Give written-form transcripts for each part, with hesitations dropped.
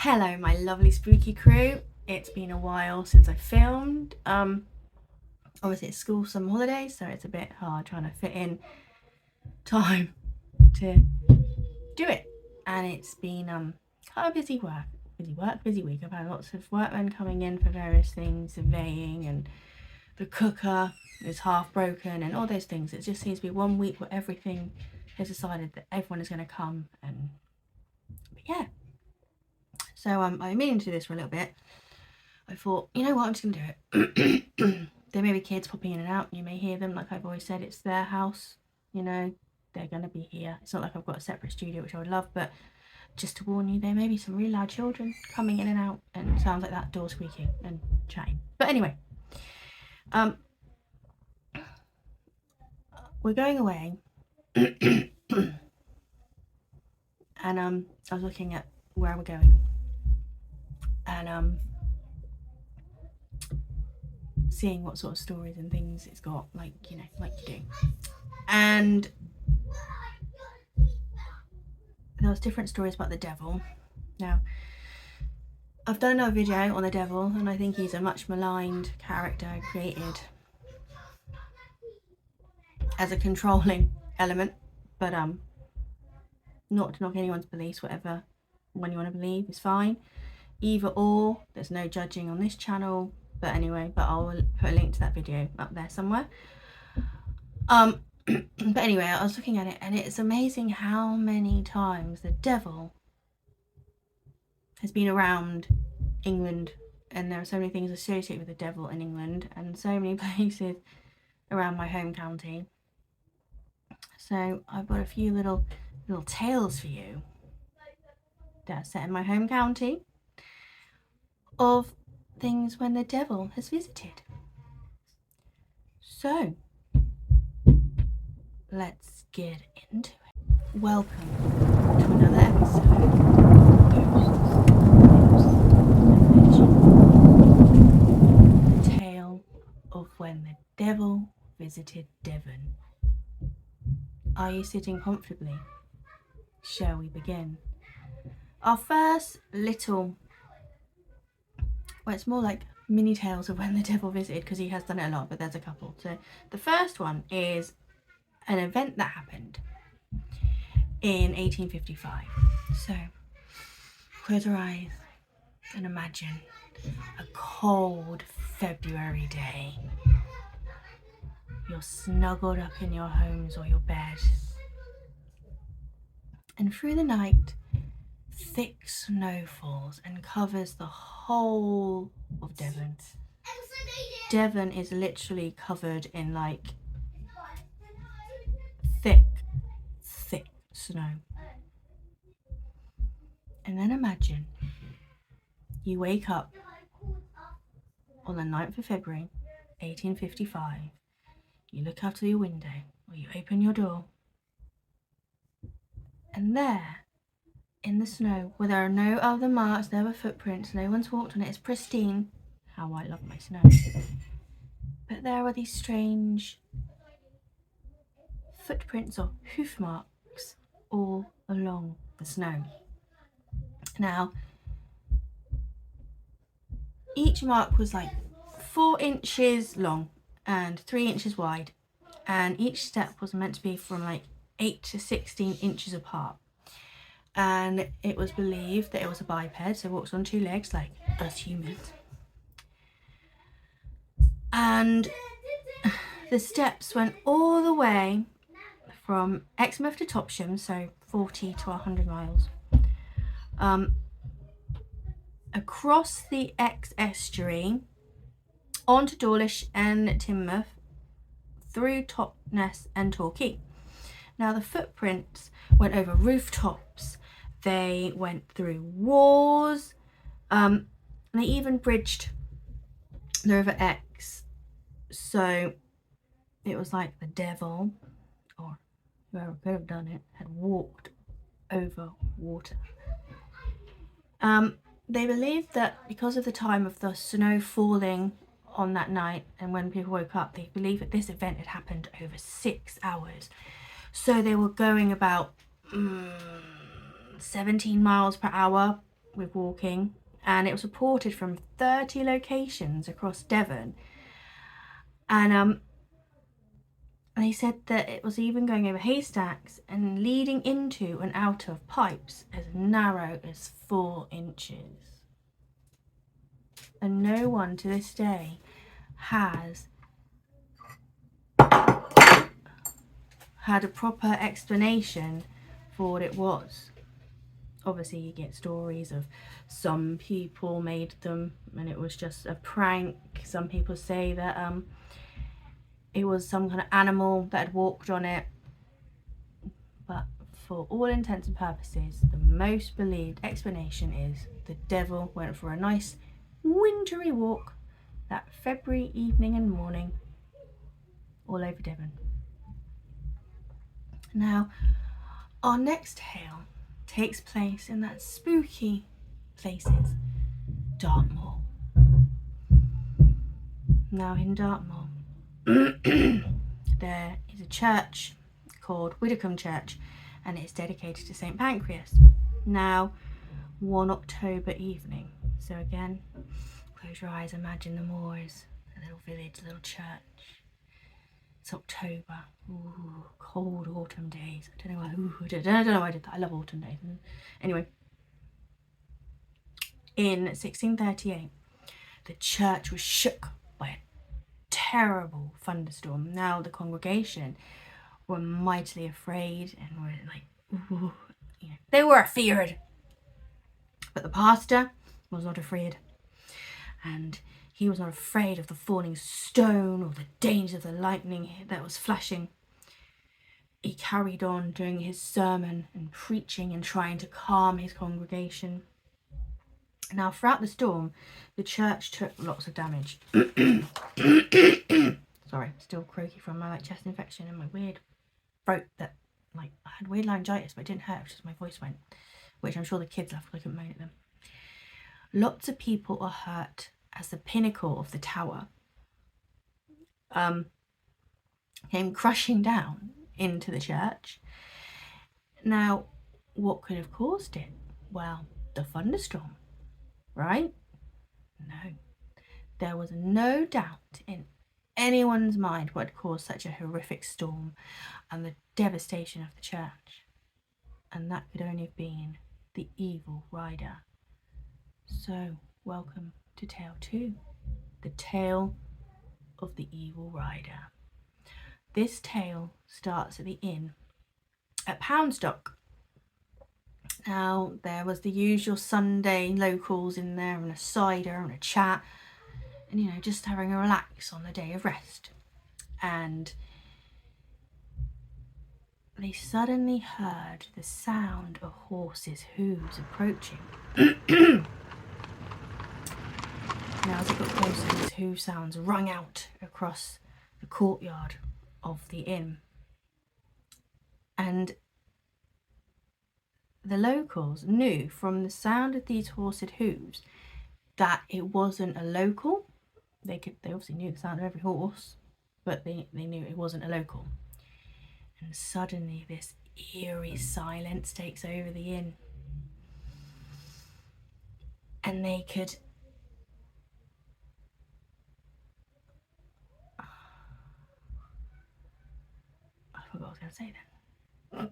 Hello my lovely spooky crew. It's been a while since I filmed. Obviously it's school summer holidays, so it's a bit hard trying to fit in time to do it. And it's been kind of busy week. I've had lots of workmen coming in for various things, surveying, and the cooker is half broken and all those things. It just seems to be one week where everything has decided that everyone is going to come, and yeah. So I've been meaning to do this for a little bit. I thought, you know what, I'm just going to do it. There may be kids popping in and out. You may hear them. Like I've always said, it's their house. You know, they're going to be here. It's not like I've got a separate studio, which I would love, but just to warn you, there may be some really loud children coming in and out, and it sounds like that door squeaking and chatting. But anyway, we're going away. And I was looking at where we're going, and seeing what sort of stories and things it's got, like, you know, like you do. And there was different stories about the devil. Now, I've done another video on the devil, and I think he's a much maligned character created as a controlling element, but not to knock anyone's beliefs. Whatever one you want to believe is fine, either or. There's no judging on this channel, but anyway, but I'll put a link to that video up there somewhere. But anyway, I was looking at it, and it's amazing how many times the devil has been around England, and there are so many things associated with the devil in England, and so many places around my home county. So I've got a few little tales for you that are set in my home county of things when the devil has visited. So let's get into it. Welcome to another episode of Ghosts, and Legends. The tale of when the devil visited Devon. Are you sitting comfortably? Shall we begin? Our first little, well, it's more like mini tales of when the devil visited, because he has done it a lot, but there's a couple. So the first one is an event that happened in 1855. So close your eyes and imagine a cold February day. You're snuggled up in your homes or your bed, and through the night thick snow falls and covers the whole of Devon. Devon is literally covered in like thick snow. And then imagine you wake up on the 9th of February 1855. You look out to your window, or you open your door, and there in the snow, where there are no other marks, there were footprints, no one's walked on it, it's pristine. How I love my snow. But there are these strange footprints or hoof marks all along the snow. Now, each mark was like 4 inches long and 3 inches wide, and each step was meant to be from like 8 to 16 inches apart. And it was believed that it was a biped, so it walks on 2 legs like us humans. And the steps went all the way from Exmouth to Topsham, so 40 to 100 miles, across the Exe estuary, onto Dawlish and Teignmouth, through Totnes and Torquay. Now the footprints went over rooftops, they went through walls, and they even bridged the River Exe. So it was like the devil, or whoever could have done it, had walked over water. They believed that because of the time of the snow falling on that night, and when people woke up, they believed that this event had happened over 6 hours. So they were going about 17 miles per hour with walking, and it was reported from 30 locations across Devon. And they said that it was even going over haystacks and leading into and out of pipes as narrow as 4 inches. And no one to this day has had a proper explanation for what it was. Obviously, you get stories of some people made them and it was just a prank. Some people say that it was some kind of animal that had walked on it. But for all intents and purposes, the most believed explanation is the devil went for a nice wintry walk that February evening and morning all over Devon. Now, our next tale takes place in that spooky places, Dartmoor. Now in Dartmoor, there is a church called Widdicombe Church, and it's dedicated to St Pancras. Now, one October evening, so again, close your eyes, imagine the moors, a little village, a little church. It's October, ooh, cold autumn days. I don't know why I did that. I love autumn days. Anyway, in 1638, the church was shook by a terrible thunderstorm. Now the congregation were mightily afraid and were like, ooh, you know, they were afeared. But the pastor was not afraid, and he was not afraid of the falling stone or the danger of the lightning that was flashing. He carried on doing his sermon and preaching and trying to calm his congregation. Now, throughout the storm, the church took lots of damage. Sorry, still croaky from my chest infection and my weird throat that I had weird laryngitis, but it didn't hurt, it was just my voice went, which I'm sure the kids laughed because I couldn't moan at them. Lots of people are hurt as the pinnacle of the tower came crushing down into the church. Now, what could have caused it? Well, the thunderstorm, right? No. There was no doubt in anyone's mind what had caused such a horrific storm and the devastation of the church. And that could only have been the evil rider. So, welcome to Tale 2, the tale of the evil rider. This tale starts at the inn at Poundstock. Now, there was the usual Sunday locals in there and a cider and a chat and, you know, just having a relax on the day of rest. And they suddenly heard the sound of horses' hooves approaching. Now, as it got closer, these hoof sounds rung out across the courtyard of the inn. And the locals knew from the sound of these horsed hooves that it wasn't a local. They obviously knew the sound of every horse, but they knew it wasn't a local. And suddenly this eerie silence takes over the inn. And they could I forgot what I was going to say then.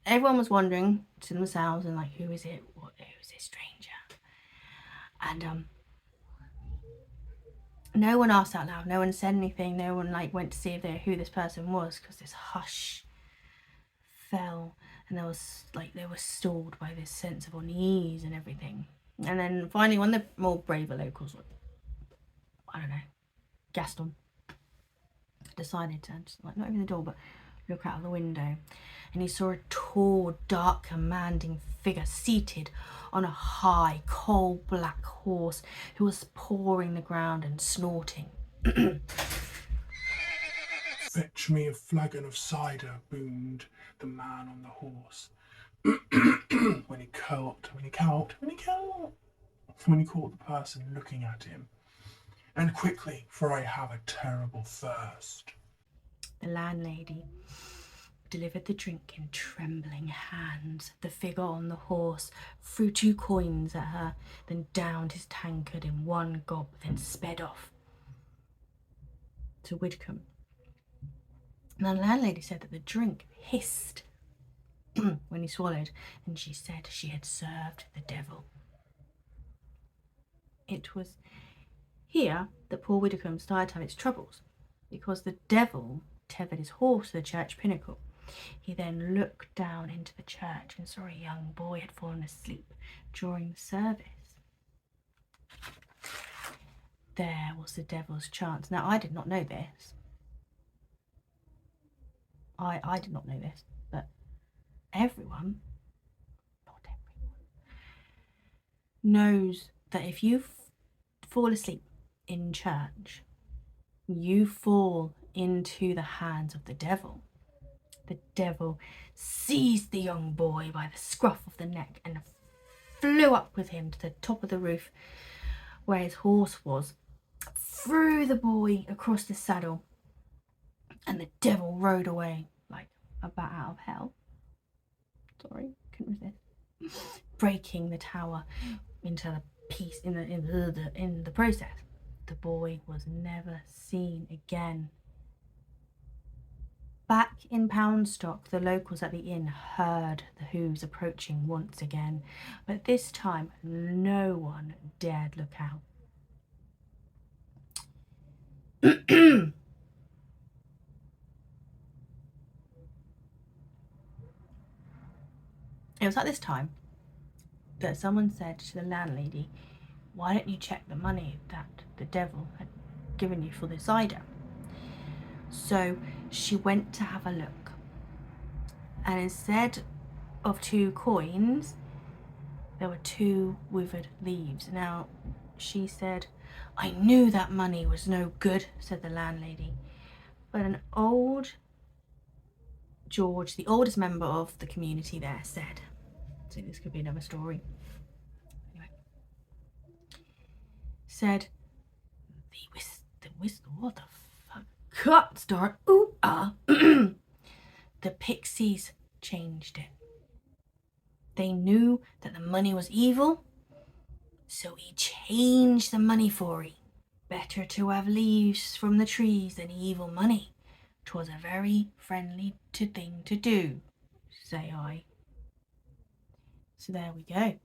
Everyone was wondering to themselves and like, who is it? Who's this stranger? And no one asked out loud. No one said anything. No one went to see who this person was, because this hush fell, and they were stalled by this sense of unease and everything. And then finally, one of the more braver locals, I don't know, Gaston, decided to just not open the door but look out of the window, and he saw a tall, dark, commanding figure seated on a high, coal-black horse who was pawing the ground and snorting. "Fetch me a flagon of cider," boomed the man on the horse. when he caught the person looking at him. "And quickly, for I have a terrible thirst." The landlady delivered the drink in trembling hands. The figure on the horse threw 2 coins at her, then downed his tankard in one gob, then sped off to Widcombe. Now the landlady said that the drink hissed when he swallowed, and she said she had served the devil. It was here that poor Widcombe started to have its troubles, because the devil tethered his horse to the church pinnacle. He then looked down into the church and saw a young boy had fallen asleep during the service. There was the devil's chance. Now, I did not know this. I did not know this, but everyone, not everyone, knows that if you fall asleep in church, you fall into the hands of the devil. The devil seized the young boy by the scruff of the neck and flew up with him to the top of the roof where his horse was, threw the boy across the saddle, and the devil rode away like a bat out of hell. Sorry, couldn't resist. Breaking the tower into a piece in the process. The boy was never seen again. Back in Poundstock, the locals at the inn heard the hooves approaching once again, but this time no one dared look out. It was at this time that someone said to the landlady, "Why don't you check the money that the devil had given you for the cider?" So she went to have a look, and instead of 2 coins, there were 2 withered leaves. Now, she said, "I knew that money was no good," said the landlady. But an old George, the oldest member of the community there, said, so this could be another story, anyway, said, what the fuck? Cut, start, ooh, the pixies changed it. They knew that the money was evil, so he changed the money for it. Better to have leaves from the trees than evil money. 'Twas a very friendly thing to do, say I. So there we go.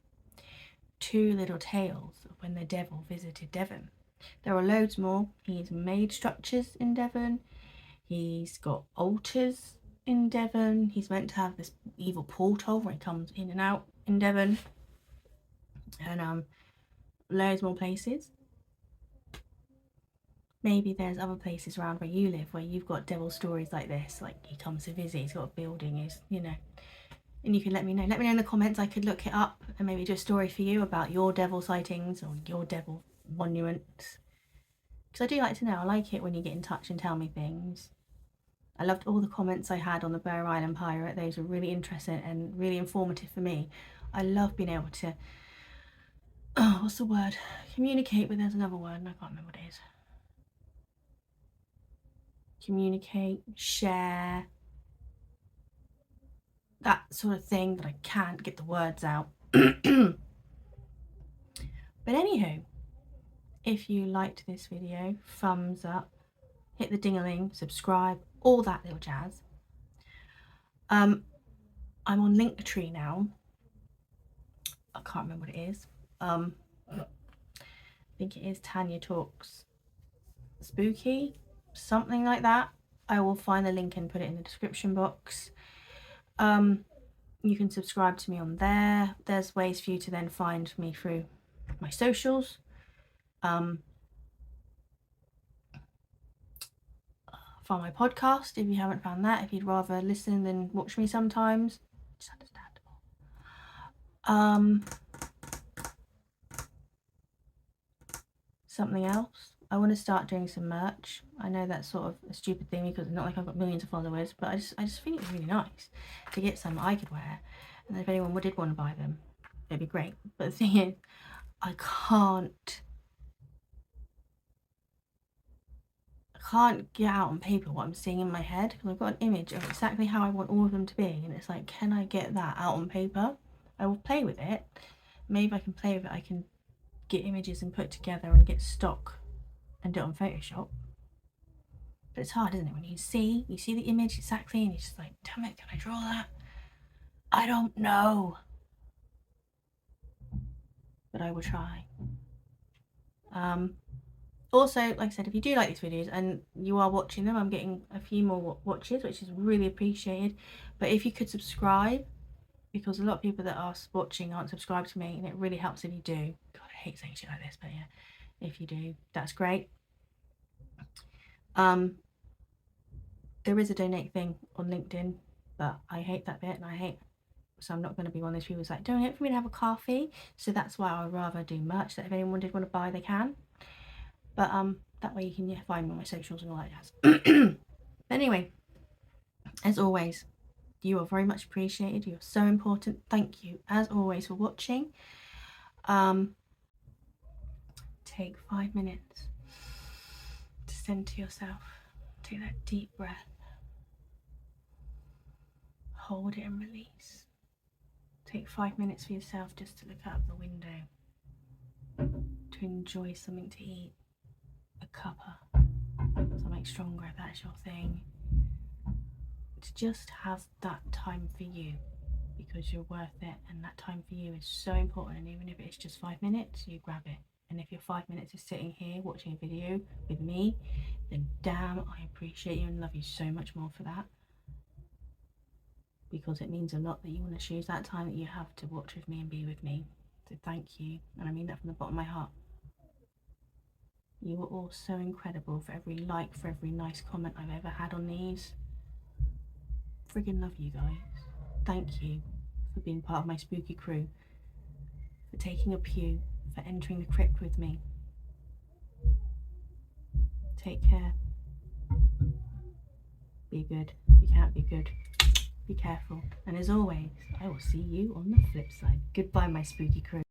2 little tales of when the devil visited Devon. There are loads more. He's made structures in Devon. He's got altars in Devon. He's meant to have this evil portal where he comes in and out in Devon. And loads more places. Maybe there's other places around where you live where you've got devil stories like this, like he comes to visit, he's got a building, and you can let me know. Let me know in the comments. I could look it up and maybe do a story for you about your devil sightings or your devil monuments. Because I do like to know. I like it when you get in touch and tell me things. I loved all the comments I had on the Bear Island Pirate. Those were really interesting and really informative for me. I love being able to, what's the word? Communicate, but there's another word and I can't remember what it is. Communicate, share, that sort of thing that I can't get the words out. But anywho, if you liked this video, thumbs up, hit the ding-a-ling, subscribe, all that little jazz. I'm on Linktree now. I can't remember what it is. I think it is Tanya Talks Spooky, something like that. I will find the link and put it in the description box. You can subscribe to me on there. There's ways for you to then find me through my socials. Find my podcast if you haven't found that, if you'd rather listen than watch me sometimes. It's understandable. Something else, I want to start doing some merch. I know that's sort of a stupid thing because it's not like I've got millions of followers, but I just think it's really nice to get some I could wear, and if anyone did want to buy them, it'd be great. But the thing is, I can't get out on paper what I'm seeing in my head, because I've got an image of exactly how I want all of them to be, and it's like, can I get that out on paper? I will play with it. Maybe I can play with it. I can get images and put together and get stock and do it on Photoshop. But it's hard, isn't it? When you see the image exactly, and you're just like, damn it, can I draw that? I don't know. But I will try. Also, like I said, if you do like these videos and you are watching them, I'm getting a few more watches, which is really appreciated. But if you could subscribe, because a lot of people that are watching aren't subscribed to me, and it really helps if you do. God, I hate saying shit like this, but yeah, if you do, that's great. There is a donate thing on LinkedIn, but I hate that bit, and so I'm not going to be one of those people who's like, donate for me to have a coffee. So that's why I'd rather do merch, that if anyone did want to buy, they can. But that way you can find me on my socials and all that jazz. Anyway, as always, you are very much appreciated. You're so important. Thank you, as always, for watching. Take 5 minutes to center yourself. Take that deep breath. Hold it and release. Take 5 minutes for yourself just to look out the window, to enjoy something to eat, a cuppa, something stronger if that's your thing. To just have that time for you, because you're worth it, and that time for you is so important. And even if it's just 5 minutes, you grab it. And if your 5 minutes is sitting here watching a video with me, then damn, I appreciate you and love you so much more for that, because it means a lot that you want to choose that time that you have to watch with me and be with me. So thank you, and I mean that from the bottom of my heart. You are all so incredible. For every like, for every nice comment I've ever had on these, friggin' love you guys. Thank you for being part of my spooky crew, for taking a pew, for entering the crypt with me. Take care. Be good. If you can't be good, be careful. And as always, I will see you on the flip side. Goodbye, my spooky crew.